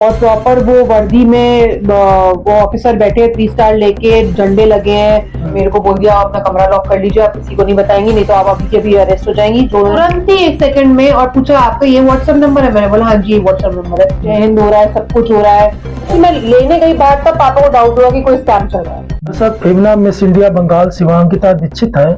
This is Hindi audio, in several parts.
और प्रॉपर वो वर्दी में वो ऑफिसर बैठे 3 स्टार लेके, झंडे लगे हैं। मेरे को बोल दिया आप अपना कमरा लॉक कर लीजिए, आप किसी को नहीं बताएंगी, नहीं तो आप अभी के अभी अरेस्ट हो जाएंगी। तुरंत ही 1 सेकंड में। और पूछा आपका ये व्हाट्सएप नंबर है? मैंने बोला हाँ जी ये व्हाट्सएप नंबर है। जय हिंद हो रहा है, सब कुछ हो रहा है। तो मैं लेने गई बात, तब पापा को डाउट हुआ कि कोई स्कैम चल रहा है। मेरे साथ फेमना मिस इंडिया बंगाल शिवांकिता दीक्षित है।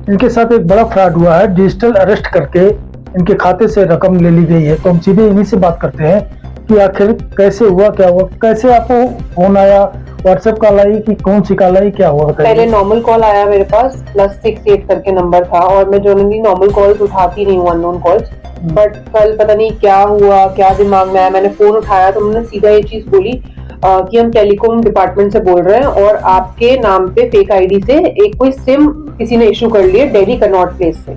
इनके साथ एक बड़ा फ्रॉड हुआ है। डिजिटल अरेस्ट करके इनके खाते से रकम ले ली गई है। तो हम सीधे इन्हीं से बात करते हैं कि आखिर कैसे हुआ, क्या हुआ, कैसे आपको फोन आया, व्हाट्सएप कॉल आई कि कौन सी कॉल आई, क्या हुआ बताइए। पहले नॉर्मल कॉल आया मेरे पास, +68 करके नंबर था, और मैं जनरली नॉर्मल कॉल्स उठाती नहीं हूँ, अननोन कॉल्स। बट कल पता नहीं क्या हुआ, क्या दिमाग में आया, मैंने फोन उठाया तो उन्होंने सीधा ये चीज बोली कि हम टेलीकॉम डिपार्टमेंट से बोल रहे हैं और आपके नाम पे फेक आईडी से एक कोई सिम किसी ने इशू कर ली है दिल्ली कनॉट प्लेस से,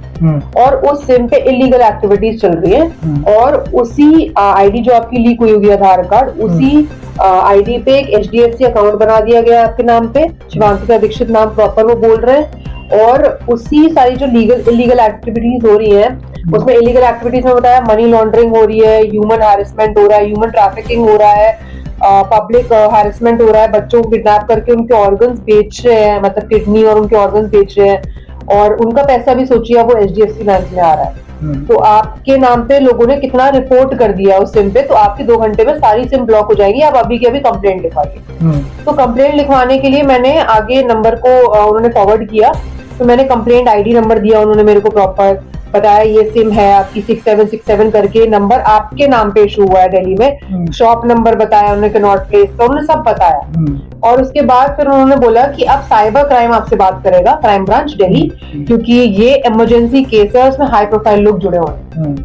और उस सिम पे इलीगल एक्टिविटीज चल रही है। और उसी आईडी जो आपकी लीक हुई होगी आधार कार्ड, उसी आईडी पे एक HDFC अकाउंट बना दिया गया आपके नाम पे, शिवांकिता दीक्षित नाम प्रॉपर वो बोल रहे हैं। और उसी सारी जो इलीगल एक्टिविटीज हो रही है, उसमें इलीगल एक्टिविटीज में बताया मनी लॉन्ड्रिंग हो रही है, ह्यूमन हैरेसमेंट हो रहा है, ह्यूमन ट्रैफिकिंग हो रहा है, पब्लिक हैरेसमेंट हो रहा है, बच्चों को किडनैप करके उनके ऑर्गन्स बेच रहे हैं, मतलब किडनी और उनके ऑर्गन्स बेच रहे हैं, और उनका पैसा भी सोचिए वो HDFC बैंक में आ रहा है। तो आपके नाम पे लोगों ने कितना रिपोर्ट कर दिया उस सिम पे, तो आपके 2 घंटे में सारी सिम ब्लॉक हो जाएगी। आप अभी की अभी कंप्लेंट लिखवाइए। तो कंप्लेंट लिखवाने के लिए मैंने आगे नंबर को उन्होंने फॉरवर्ड किया, तो मैंने कंप्लेंट ID नंबर दिया, उन्होंने मेरे को प्रॉपर बताया ये सिम है आपकी 6767 करके नंबर आपके नाम पे इशू हुआ है दिल्ली में, शॉप नंबर बताया उन्होंने कनॉट प्लेस का, उन्होंने सब बताया। और उसके बाद फिर उन्होंने बोला कि अब साइबर क्राइम आपसे बात करेगा, क्राइम ब्रांच दिल्ली, क्योंकि ये इमरजेंसी केस है, उसमें हाई प्रोफाइल लोग जुड़े हुए हैं।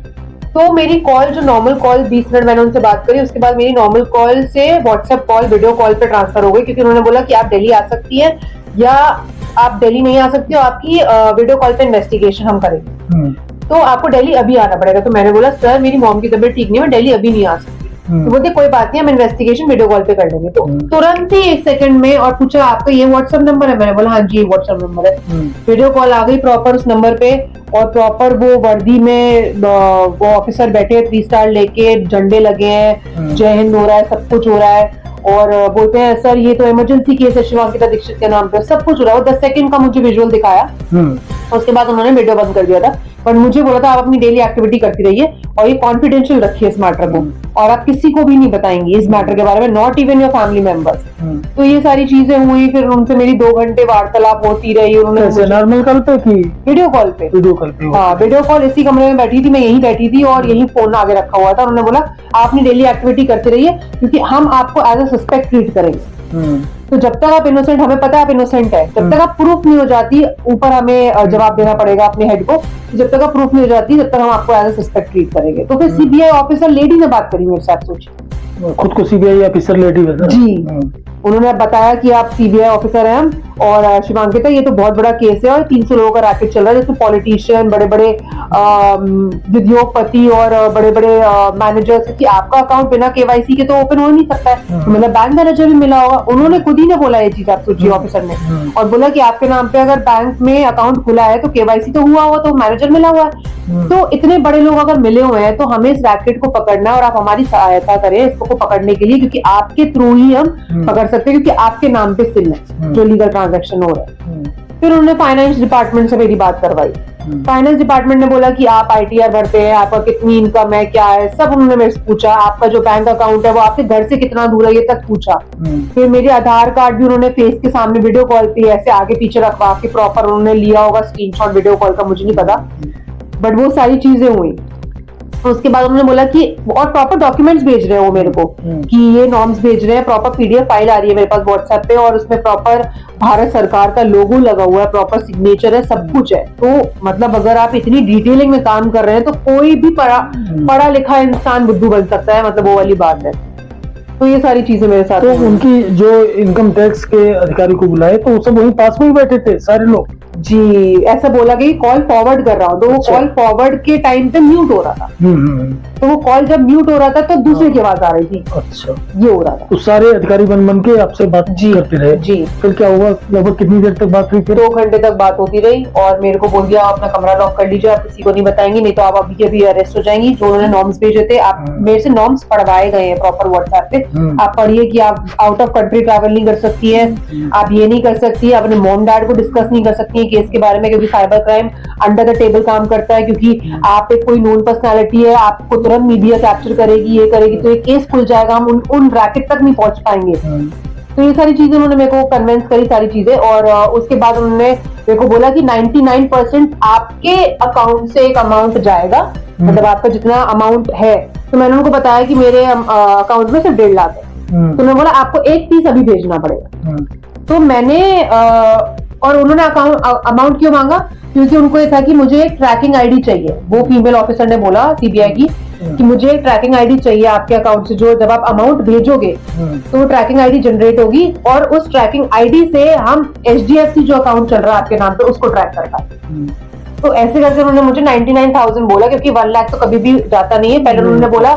तो मेरी कॉल जो नॉर्मल कॉल 20 मिनट मैंने उनसे बात करी, उसके बाद मेरी नॉर्मल कॉल से व्हाट्सएप कॉल, वीडियो कॉल पे ट्रांसफर हो गई, क्योंकि उन्होंने बोला कि आप दिल्ली आ सकती है या आप दिल्ली नहीं आ सकती हो, आपकी वीडियो कॉल पे इन्वेस्टिगेशन हम करेंगे, तो आपको दिल्ली अभी आना पड़ेगा। तो मैंने बोला सर मेरी मॉम की तबीयत ठीक नहीं है, मैं दिल्ली अभी नहीं आ सकती। तो बोलते कोई बात नहीं, हम इन्वेस्टिगेशन वीडियो कॉल पे कर लेंगे। तो तुरंत ही 1 सेकंड में। और पूछा आपका ये व्हाट्सएप नंबर है? मैंने बोला हाँ जी व्हाट्सएप नंबर है। वीडियो कॉल आ गई प्रॉपर उस नंबर पे, और प्रॉपर वो वर्दी में वो ऑफिसर बैठे 3 स्टार लेके, झंडे लगे हैं, जय हिंद हो रहा है, सब कुछ हो रहा है। और बोलते हैं सर ये तो इमरजेंसी केस है शिवांकिता दीक्षित के नाम पे, सब कुछ हो रहा है। 10 सेकंड का मुझे विजुअल दिखाया, उसके बाद उन्होंने वीडियो बंद कर दिया था। पर मुझे बोला था आप अपनी डेली एक्टिविटी करती रहिए और ये कॉन्फिडेंशियल रखिए इस मैटर को, और आप किसी को भी नहीं बताएंगी इस मैटर के बारे में, not even your family members. तो ये सारी चीजें हुई। फिर उनसे मेरी 2 घंटे वार्तालाप होती रही। उन्होंने नॉर्मल कॉल पे की वीडियो कॉल पे, हाँ वीडियो कॉल, इसी कमरे में बैठी थी, मैं यहीं बैठी थी और यहीं फोन आगे रखा हुआ था। उन्होंने बोला आप अपनी डेली एक्टिविटी करते रहिए, क्योंकि हम आपको एज ए सस्पेक्ट ट्रीट करेंगे। तो जब तक आप इनोसेंट, हमें पता है आप इनोसेंट है, जब तक आप प्रूफ नहीं हो जाती, ऊपर हमें जवाब देना पड़ेगा अपने हेड को, जब तक आप प्रूफ नहीं हो जाती तब तक हम आपको एज ए सस्पेक्ट ट्रीट करेंगे। तो फिर CBI ऑफिसर लेडी ने बात करी मेरे साथ, सोचिए खुद को CBI ऑफिसर लेडी बता जी। उन्होंने बताया कि आप CBI ऑफिसर हैं और शिवांकिता ये तो बहुत बड़ा केस है और 300 लोगों का रैकेट चल रहा है, जिसमें पॉलिटिशियन, बड़े बड़े उद्योगपति और बड़े बड़े मैनेजर्स, कि आपका अकाउंट बिना KYC के तो ओपन हो नहीं सकता है, मतलब बैंक मैनेजर भी मिला होगा। उन्होंने खुद ही ने बोला ये चीज, आप सोचिए ऑफिसर ने, और बोला कि आपके नाम पे अगर बैंक में अकाउंट खुला है तो KYC तो हुआ हुआ, तो मैनेजर मिला हुआ है। तो इतने बड़े लोग अगर मिले हुए हैं तो हमें इस रैकेट को पकड़ना है और आप हमारी सहायता करें इसको पकड़ने के लिए, क्योंकि आपके थ्रू ही हम पकड़ सकते हैं, क्योंकि आपके नाम पे सिम है जो लीगल ट्रांजैक्शन हो रहा है। फिर उन्होंने फाइनेंस डिपार्टमेंट से मेरी बात करवाई। फाइनेंस डिपार्टमेंट ने बोला कि आप ITR भरते हैं, आपका कितनी इनकम है, क्या है, सब उन्होंने मेरे से पूछा। आपका जो बैंक अकाउंट है वो आपके घर से कितना दूर है ये तक पूछा। फिर मेरे आधार कार्ड भी उन्होंने फेस के सामने वीडियो कॉल पे ऐसे आगे पीछे रखवा के प्रॉपर उन्होंने लिया होगा स्क्रीनशॉट वीडियो कॉल का, मुझे नहीं पता, बट वो सारी चीजें हुई। उसके बाद उन्होंने बोला कि और प्रॉपर डॉक्यूमेंट्स भेज रहे हैं वो मेरे को, कि ये नॉर्म्स भेज रहे हैं, प्रॉपर PDF फाइल आ रही है मेरे पास व्हाट्सएप पे, और उसमें प्रॉपर भारत सरकार का लोगो लगा हुआ है, प्रॉपर सिग्नेचर है, सब कुछ है। तो मतलब अगर आप इतनी डिटेलिंग में काम कर रहे हैं तो कोई भी पढ़ा लिखा इंसान बुद्धू बन सकता है, मतलब वो वाली बात है। तो ये सारी चीजें मेरे साथ। तो उनकी जो इनकम टैक्स के अधिकारी को बुलाए तो सब वहीं पास में ही बैठे थे सारे लोग? जी, ऐसा बोला कि कॉल फॉरवर्ड कर रहा हूँ, तो वो अच्छा। कॉल फॉरवर्ड के टाइम पे म्यूट हो रहा था। तो वो कॉल जब म्यूट हो रहा था तो दूसरे की आवाज आ रही थी, अच्छा, ये हो रहा था। तो सारे अधिकारी बन बन के आपसे बात जी करते रहे। जी, फिर क्या हुआ, लगभग कितनी देर तक बात हुई फिर? 2 घंटे तक बात होती रही और मेरे को बोल दिया आप अपना कमरा लॉक कर लीजिए, आप किसी को नहीं बताएंगी, नहीं तो आप अभी के अभी अरेस्ट हो जाएंगी। जो उन्होंने नॉर्म्स भेजे थे, आप मेरे से नॉर्म्स पढ़वाए गए हैं प्रॉपर व्हाट्सएप पे, आप पढ़िए कि आप आउट ऑफ कंट्री ट्रैवल नहीं कर सकती है, आप ये नहीं कर सकती है, अपने मॉम डैड को डिस्कस नहीं कर सकती है केस के बारे में, क्योंकि cyber crime under the table काम करता है, क्योंकि आप एक कोई नोन पर्सनैलिटी है, आपको तुरंत मीडिया कैप्चर करेगी, ये करेगी, तो ये केस खुल जाएगा, हम उन रैकेट तक नहीं पहुंच पाएंगे। तो ये सारी चीजें उन्होंने मेरे को कन्विंस करी, सारी चीजें, और उसके बाद उन्होंने मेरे को बोला कि 99% आपके अकाउंट से एक अमाउंट जाएगा, मतलब आपका जितना अमाउंट है। तो मैंने उनको बताया कि मेरे अकाउंट में सिर्फ 1.5 लाख है। तो मैं बोला आपको 1 पीस अभी भेजना पड़ेगा। तो मैंने और उन्होंने अमाउंट क्यों मांगा, क्योंकि उनको ये था कि मुझे एक ट्रैकिंग आईडी चाहिए। वो फीमेल ऑफिसर ने बोला सीबीआई की कि मुझे एक ट्रैकिंग आईडी चाहिए आपके अकाउंट से, जो जब आप अमाउंट भेजोगे तो वो ट्रैकिंग आईडी जनरेट होगी और उस ट्रैकिंग आईडी से हम एचडीएफसी जो अकाउंट चल रहा है आपके नाम पे उसको ट्रैक कर पाए। तो ऐसे करके उन्होंने मुझे 99,000 बोला, क्योंकि 1 लाख तो कभी भी जाता नहीं है। पहले उन्होंने बोला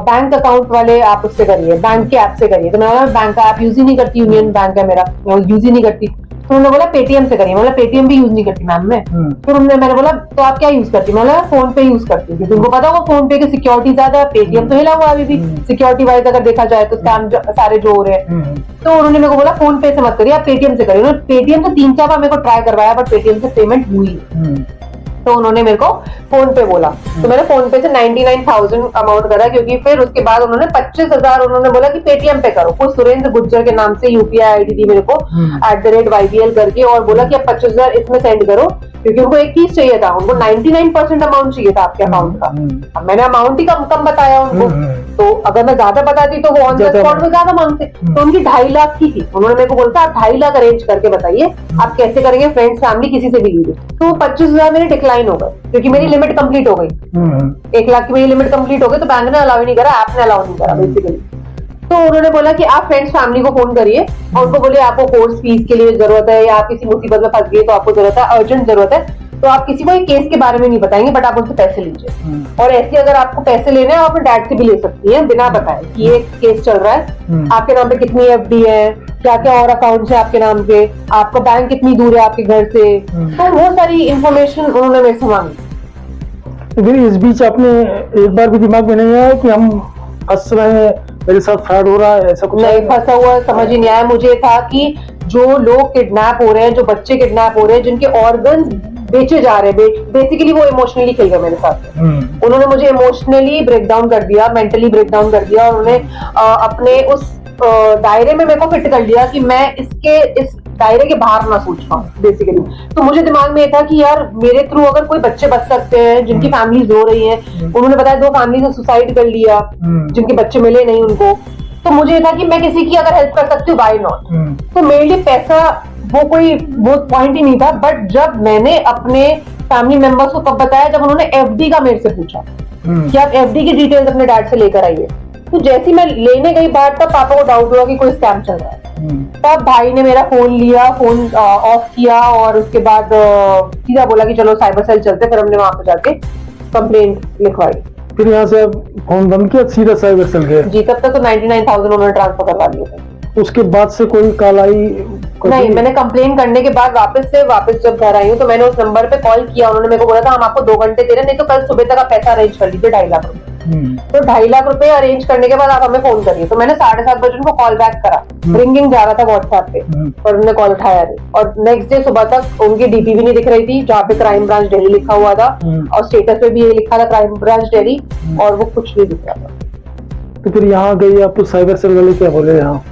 बैंक अकाउंट वाले आप उससे करिए, बैंक के ऐप से करिए। तो मैं बैंक का ऐप यूज ही नहीं करती, यूनियन बैंक है मेरा, मैं यूज ही नहीं करती। तो उन्होंने बोला पेटीएम से करिए, मतलब पेटीएम भी यूज नहीं करती मैम मैं। फिर मैंने बोला तो आप क्या यूज करती, मैं फोन पे यूज करती हूँ, क्योंकि उनको पता होगा फोन पे की सिक्योरिटी ज्यादा है, पेटीएम तो हिला हुआ अभी भी सिक्योरिटी वाइज अगर देखा जाए तो स्कैम सारे जो हो रहे हैं। तो उन्होंने मेरे को बोला फोन पे से मत करिए, आप पेटीएम से करिए। उन्होंने पेटीएम से 3-4 बार मेरे को ट्राई करवाया, बट पेटीएम से पेमेंट हुई। तो उन्होंने मेरे को फोन पे बोला, तो मैंने फोन पे से 99,000 अमाउंट करा, क्योंकि फिर उसके बाद उन्होंने 25,000 उन्होंने बोला कि पेटीएम पे करो। कुछ सुरेंद्र गुज्जर के नाम से यूपीआई आईडी दी मेरे को @YBL करके, और बोला कि अब 25,000 इसमें सेंड करो, क्योंकि उनको एक चीज चाहिए था, उनको 99% अमाउंट चाहिए था आपके अकाउंट का। अब मैंने अमाउंट ही कम बताया उनको, तो अगर मैं ज्यादा बताती तो वो ऑन द स्पॉट में ज्यादा मांगते। तो उनकी 2.5 लाख की थी। उन्होंने मेरे को बोला आप 2.5 लाख अरेंज करके बताइए आप कैसे करेंगे, फ्रेंड्स फैमिली किसी से भी लीजिए। तो 25,000 मेरे डिक्लाइन हो गए, क्योंकि मेरी लिमिट कंप्लीट हो गई। 1 लाख की मेरी लिमिट कंप्लीट हो गई, तो बैंक ने अलाउ ही नहीं करा, ऐप ने अलाउ नहीं करा बेसिकली। तो उन्होंने बोला कि आप फ्रेंड्स फैमिली को फोन करिए और उनको बोलिए आपको कोर्स फीस के लिए जरूरत है, या आप किसी मुसीबत में फंस गए तो आपको जरूरत है, अर्जेंट जरूरत है, तो आप किसी को एक केस के बारे में नहीं बताएंगे, बट आप उनसे पैसे लीजिए। और ऐसे अगर आपको पैसे लेने हैं, आप अपने डैड से भी ले सकती हैं बिना बताए कि ये केस चल रहा है, आपके नाम पे कितनी एफडी है, क्या क्या और अकाउंट है आपके नाम पे, आपका बैंक कितनी दूर है आपके घर से। तो वो सारी इंफॉर्मेशन उन्होंने मेरे से मांगी। तो फिर इस बीच आपने एक बार भी दिमाग में नहीं आया कि हम फंस रहे हैं, मेरे साथ फ्रॉड हो रहा है, ऐसा कुछ? नहीं, फंसा हुआ समझ ही नहीं आया। मुझे था कि जो लोग किडनैप हो रहे हैं, जो बच्चे किडनैप हो रहे हैं, जिनके ऑर्गन्स बेचे जा रहे हैं, बेसिकली वो इमोशनली खेल गए मेरे साथ। उन्होंने मुझे इमोशनली ब्रेक डाउन कर दिया, मेंटली ब्रेक डाउन कर दिया, और उन्होंने अपने उस दायरे में मेरे को फिट कर लिया कि मैं इस दायरे के बाहर ना सोच पाऊं बेसिकली। तो मुझे दिमाग में ये था कि यार मेरे थ्रू अगर कोई बच्चे बच सकते हैं जिनकी फैमिलीज रो रही हैं, उन्होंने बताया 2 फैमिली ने सुसाइड कर लिया जिनके बच्चे मिले नहीं उनको, तो मुझे ये था कि मैं किसी की अगर हेल्प कर सकती हूँ व्हाई नॉट। तो मेरे लिए पैसा वो पॉइंट ही नहीं था। बट जब मैंने अपने फैमिली मेंबर्स को कब बताया, जब उन्होंने एफडी का मेरे से पूछा कि आप एफडी की डिटेल्स अपने डैड से लेकर आइए, तो जैसी मैं लेने गई बाहर, तब पापा को डाउट हुआ कि कोई स्कैम चल रहा है। तब भाई ने मेरा फोन लिया, फोन ऑफ किया, और उसके बाद सीधा बोला कि चलो साइबर सेल चलते। फिर हमने वहां पे जाके कंप्लेंट लिखवाई। फिर यहाँ से फोन बंद किया, सीधा साइबर सेल गए? जी, तब तक तो 99,000 उन्होंने ट्रांसफर करवा दिए थे। उसके बाद से कोई कॉल आई? नहीं, मैंने कंप्लेन करने के बाद वापस जब घर आई हूँ, तो मैंने उस नंबर पे कॉल किया। उन्होंने मेरे को बोला था हम आपको 2 घंटे दे रहे हैं, नहीं तो कल सुबह तक आप पैसा अरेंज कर लीजिए 2.5 लाख रुपए। तो 2.5 लाख रुपए अरेंज करने के बाद आप हमें फोन करिए। तो मैंने 7:30 बजे उनको कॉल बैक करा, रिंगिंग जा रहा था व्हाट्सएप पे, पर उन्होंने कॉल उठाया नहीं। और नेक्स्ट डे सुबह तक उनकी डीपी भी नहीं दिख रही थी, जहाँ पे क्राइम ब्रांच दिल्ली लिखा हुआ था, और स्टेटस पे भी ये लिखा था क्राइम ब्रांच दिल्ली, और वो कुछ नहीं दिख रहा था। तो फिर यहाँ गई आपको साइबर सेल वाले क्या बोले? यहाँ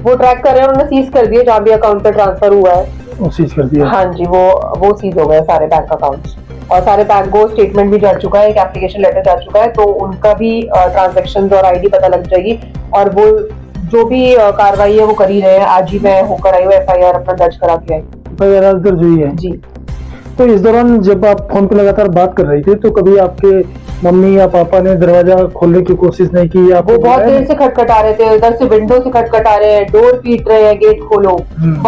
वो ट्रैक कर रहे हैं, उन्होंने सीज कर दिए जहाँ भी अकाउंट पे ट्रांसफर हुआ है, वो सीज कर दिया। हाँ जी, वो सीज हो गए सारे बैंक अकाउंट्स, और सारे बैंक को स्टेटमेंट भी जा चुका है, एक एप्लीकेशन लेटर जा चुका है, तो उनका भी ट्रांजैक्शंस और आईडी पता लग जाएगी। और वो जो भी कार्रवाई है वो कर ही रहे हैं। आज ही मैं होकर आई हूँ, एफआईआर अपना दर्ज करा के आई। एफआईआर दर्ज हुई है जी। तो इस दौरान जब आप फोन पे लगातार बात कर रही थी, तो कभी आपके मम्मी या पापा ने दरवाजा खोलने की कोशिश नहीं की? या वो बहुत देर से खटखटा रहे थे, उधर से विंडो से खटखटा रहे हैं, डोर पीट रहे हैं, गेट खोलो।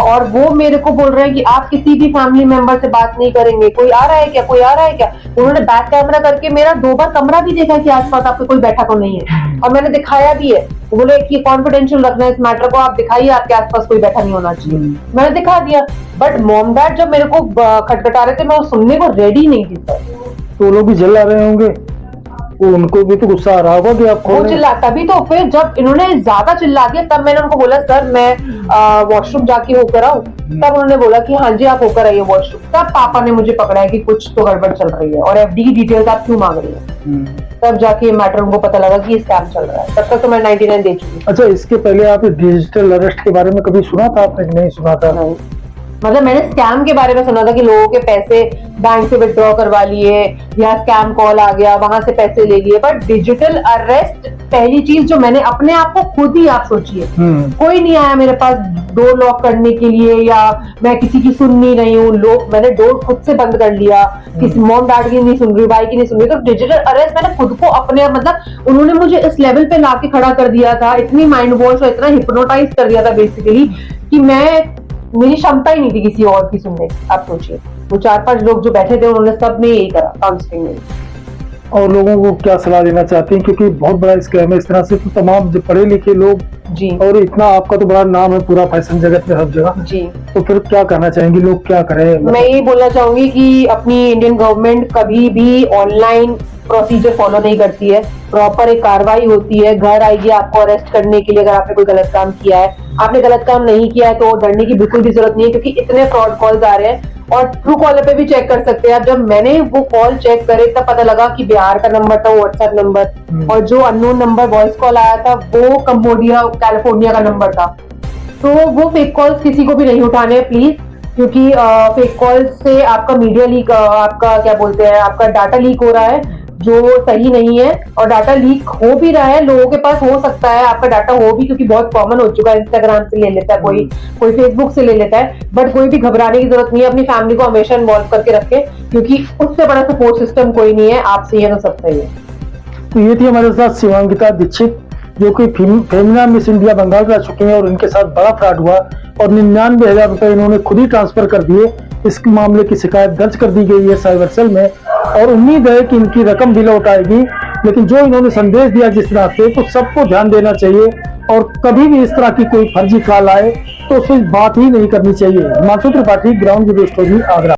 और वो मेरे को बोल रहे हैं कि आप किसी भी फैमिली मेंबर से बात नहीं करेंगे, कोई आ रहा है क्या, कोई आ रहा है क्या। उन्होंने बैक कैमरा करके मेरा 2 बार कमरा भी देखा कि आसपास आपके कोई बैठा तो नहीं है, और मैंने दिखाया भी है। बोले कि कॉन्फिडेंशियल रखना है इस मैटर को, आप दिखाइए आपके आसपास कोई बैठा नहीं होना चाहिए। मैंने दिखा दिया, बट मॉम डैड जब मेरे को खटखटा रहे थे मैं सुनने को रेडी नहीं थी सर। तो वो लोग भी चिल्ला रहे होंगे, उनको भी तो गुस्सा आ रहा होगा कि आप वो चिल्ला, तभी तो फिर जब इन्होंने ज्यादा चिल्ला दिया तब मैंने उनको बोला सर मैं वॉशरूम जाके होकर आऊं। तब उन्होंने बोला कि हाँ जी आप होकर आइए वॉशरूम। तब पापा ने मुझे पकड़ा है कि कुछ तो गड़बड़ चल रही है और एफडी की डिटेल्स आप क्यों मांग रही है। तब जाके ये मैटर उनको पता लगा कि स्कैम चल रहा है। तब तक तो मैं 99 दे चुकी। अच्छा, इसके पहले आप डिजिटल अरेस्ट के बारे में कभी सुना था आपने? नहीं सुना था? नहीं, मतलब मैंने स्कैम के बारे में सुना था कि लोगों के पैसे बैंक से विड्रॉ करवा लिए या स्कैम कॉल आ गया वहां से पैसे ले लिए, बट डिजिटल अरेस्ट पहली चीज जो मैंने अपने आप को खुद ही, आप सोचिए कोई नहीं आया मेरे पास डोर लॉक करने के लिए, या मैं किसी की सुननी नहीं हूँ, लोग मैंने डोर खुद से बंद कर लिया, किसी मॉम डैड की नहीं सुन रही, भाई की नहीं सुन रही। तो डिजिटल अरेस्ट मैंने खुद को अपने, मतलब उन्होंने मुझे इस लेवल पे लाके खड़ा कर दिया था, इतनी माइंड वॉश और इतना हिप्नोटाइज कर दिया था बेसिकली कि मेरी क्षमता ही नहीं थी किसी और की सुनने की। आप सोचिए वो 4-5 लोग जो बैठे थे उन्होंने सब ने यही करा काउंसलिंग में। और लोगों को क्या सलाह देना चाहते हैं, क्योंकि बहुत बड़ा स्कैम है इस तरह से, तो तमाम जो पढ़े लिखे लोग जी, और इतना आपका तो बड़ा नाम है पूरा फैशन जगत में हर जगह जी, तो फिर क्या कहना चाहेंगे, लोग क्या करें? मैं यही बोलना चाहूंगी कि अपनी इंडियन गवर्नमेंट कभी भी ऑनलाइन प्रोसीजर फॉलो नहीं करती है। प्रॉपर एक कार्रवाई होती है, घर आएगी आपको अरेस्ट करने के लिए अगर आपने कोई गलत काम किया है। आपने गलत काम नहीं किया है तो डरने की बिल्कुल भी जरूरत नहीं है, क्योंकि इतने फ्रॉड कॉल्स आ रहे हैं। और ट्रू कॉलर पे भी चेक कर सकते हैं आप। जब मैंने वो कॉल चेक करे तब पता लगा कि बिहार का नंबर था, व्हाट्सएप नंबर, और जो अननोन नंबर वॉइस कॉल आया था वो कंबोडिया कैलिफोर्निया का नंबर था। तो वो फेक कॉल्स किसी को भी नहीं उठाने प्लीज, क्योंकि फेक कॉल से आपका मीडिया लीक, आपका क्या बोलते हैं, आपका डाटा लीक हो रहा है जो सही नहीं है। और डाटा लीक हो भी रहा है, लोगों के पास हो सकता है आपका डाटा हो भी, क्योंकि बहुत कॉमन हो चुका है, इंस्टाग्राम से ले लेता है कोई फेसबुक से ले लेता है। बट कोई भी घबराने की जरूरत नहीं है, अपनी फैमिली को हमेशा इन्वॉल्व करके रखे, क्योंकि उससे बड़ा सपोर्ट सिस्टम कोई नहीं है। आप सही है तो सब सही है। तो ये थी हमारे साथ शिवांगिता दीक्षित, जो कि फेमिना मिस इंडिया बंगाल रह चुकी हैं, और इनके साथ बड़ा फ्रॉड हुआ और 99,000 रुपए इन्होंने खुद ही ट्रांसफर कर दिए। इस मामले की शिकायत दर्ज कर दी गई है साइबर सेल में, और उम्मीद है कि इनकी रकम भी लौट आएगी। लेकिन जो इन्होंने संदेश दिया जिस तरह से, तो सबको ध्यान देना चाहिए, और कभी भी इस तरह की कोई फर्जी कॉल आए तो उससे बात ही नहीं करनी चाहिए। Himanshu Tripathi, ground zero story, Agra.